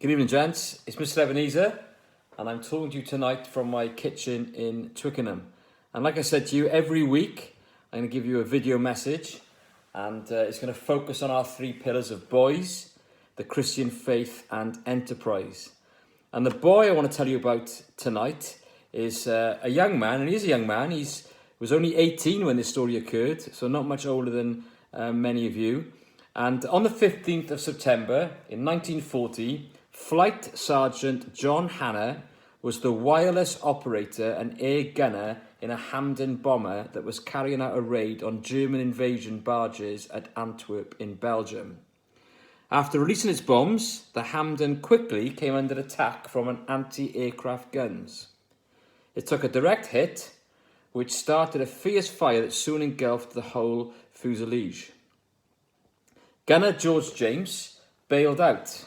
Good evening, gents. It's Mr. Ebenezer, and I'm talking to you tonight from my kitchen in Twickenham. And like I said to you, every week I'm going to give you a video message, and it's going to focus on our three pillars of boys, the Christian faith, and enterprise. And the boy I want to tell you about tonight is a young man, and he is a young man. He was only 18 when this story occurred, so not much older than many of you. And on the 15th of September in 1940, Flight Sergeant John Hanna was the wireless operator and air gunner in a Hamden bomber that was carrying out a raid on German invasion barges at Antwerp in Belgium. After releasing its bombs, the Hamden quickly came under attack from an anti-aircraft guns. It took a direct hit, which started a fierce fire that soon engulfed the whole fuselage. Gunner George James bailed out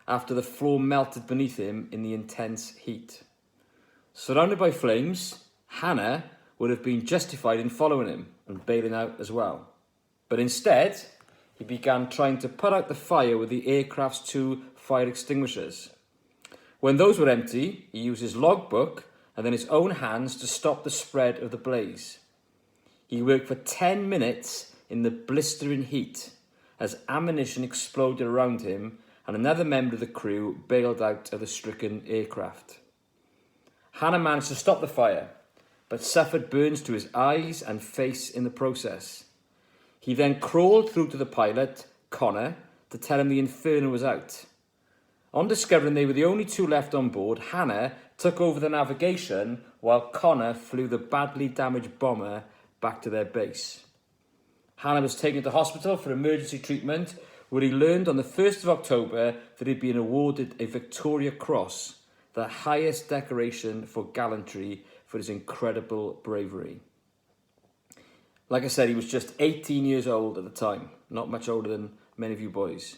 after the floor melted beneath him in the intense heat. Surrounded by flames, Hanna would have been justified in following him and bailing out as well. But instead, he began trying to put out the fire with the aircraft's two fire extinguishers. When those were empty, he used his logbook and then his own hands to stop the spread of the blaze. He worked for 10 minutes in the blistering heat as ammunition exploded around him and another member of the crew bailed out of the stricken aircraft. Hanna managed to stop the fire, but suffered burns to his eyes and face in the process. He then crawled through to the pilot, Connor, to tell him the inferno was out. On discovering they were the only two left on board, Hanna took over the navigation while Connor flew the badly damaged bomber back to their base. Hanna was taken to hospital for emergency treatment, where he learned on the 1st of October that he'd been awarded a Victoria Cross, the highest decoration for gallantry for his incredible bravery. Like I said, he was just 18 years old at the time, not much older than many of you boys.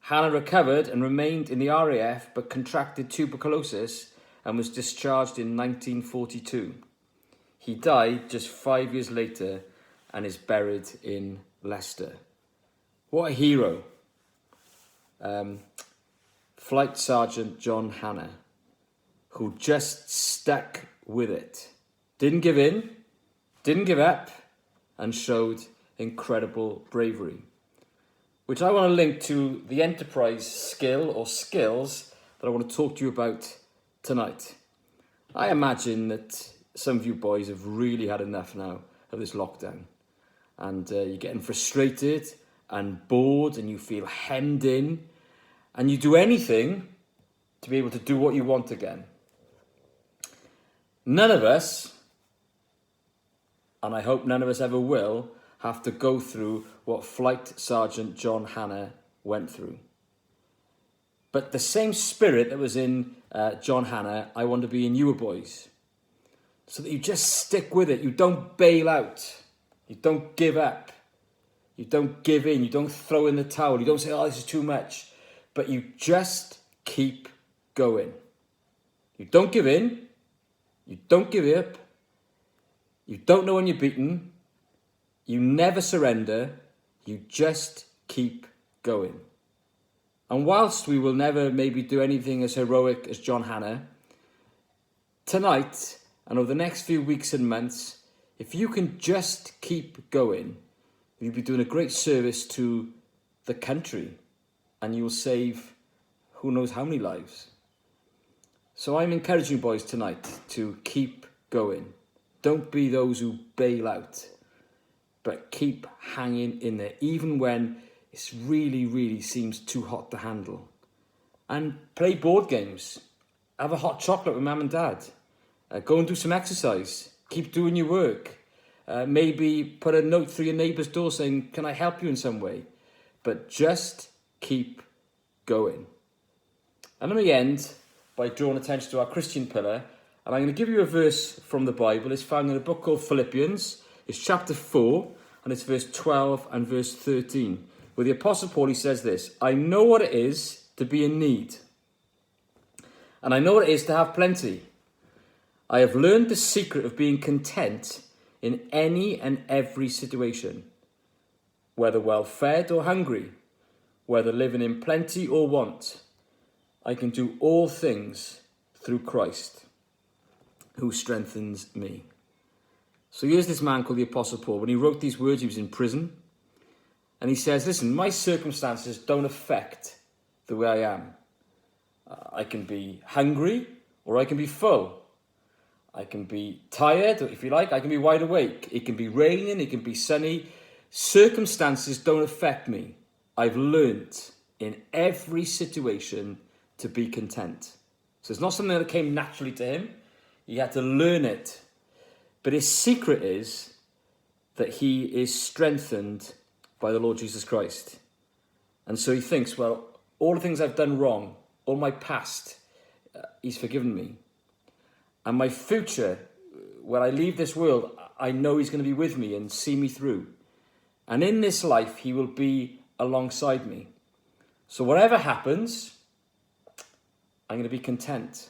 Hanna recovered and remained in the RAF, but contracted tuberculosis and was discharged in 1942. He died just 5 years later and is buried in Leicester. What a hero. Flight Sergeant John Hanna, who just stuck with it. Didn't give in, didn't give up, and showed incredible bravery. Which I want to link to the enterprise skill or skills that I want to talk to you about tonight. I imagine that some of you boys have really had enough now of this lockdown. And you're getting frustrated and bored and you feel hemmed in, and you do anything to be able to do what you want again. None of us, and I hope none of us ever will, have to go through what Flight Sergeant John Hanna went through. But the same spirit that was in John Hanna, I want to be in you boys. So that you just stick with it. You don't bail out. You don't give up. You don't give in. You don't throw in the towel. You don't say, oh, this is too much. But you just keep going. You don't give in. You don't give up. You don't know when you're beaten. You never surrender. You just keep going. And whilst we will never maybe do anything as heroic as John Hanna, tonight and over the next few weeks and months, if you can just keep going, you'll be doing a great service to the country and you will save who knows how many lives. So I'm encouraging you boys tonight to keep going. Don't be those who bail out, but keep hanging in there, even when it really, really seems too hot to handle. And play board games. Have a hot chocolate with mum and dad. Go and do some exercise. Keep doing your work. Maybe put a note through your neighbour's door saying, can I help you in some way? But just keep going. And let me end by drawing attention to our Christian pillar. And I'm going to give you a verse from the Bible. It's found in a book called Philippians. It's chapter 4, and it's verse 12 and verse 13. Where the Apostle Paul, he says this: I know what it is to be in need, and I know what it is to have plenty. I have learned the secret of being content in any and every situation, whether well-fed or hungry, whether living in plenty or want. I can do all things through Christ, who strengthens me. So here's this man called the Apostle Paul. When he wrote these words, he was in prison. And he says, listen, my circumstances don't affect the way I am. I can be hungry or I can be full. I can be tired, or if you like, I can be wide awake. It can be raining, it can be sunny. Circumstances don't affect me. I've learnt in every situation to be content. So it's not something that came naturally to him. He had to learn it. But his secret is that he is strengthened by the Lord Jesus Christ. And so he thinks, well, all the things I've done wrong, all my past, he's forgiven me. And my future, when I leave this world, I know he's going to be with me and see me through. And in this life, he will be alongside me. So whatever happens, I'm going to be content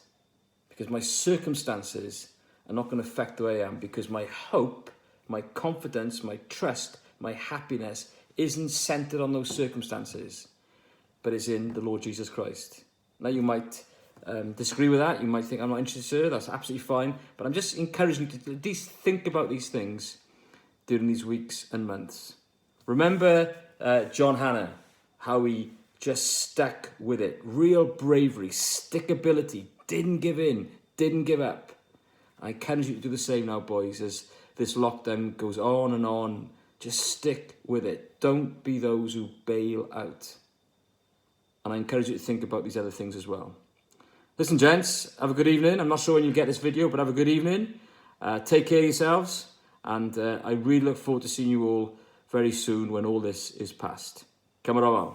because my circumstances are not going to affect the way I am, because my hope, my confidence, my trust, my happiness isn't centered on those circumstances, but is in the Lord Jesus Christ. Now you might disagree with that. You might think, I'm not interested, sir. That's absolutely fine. But I'm just encouraging you to at least think about these things during these weeks and months. Remember John Hannah, how he just stuck with it. Real bravery, stickability, didn't give in, didn't give up. I encourage you to do the same now, boys, as this lockdown goes on and on. Just stick with it. Don't be those who bail out. And I encourage you to think about these other things as well. Listen, gents, have a good evening. I'm not sure when you get this video, but have a good evening. Take care of yourselves. And I really look forward to seeing you all very soon when all this is past. Camarada.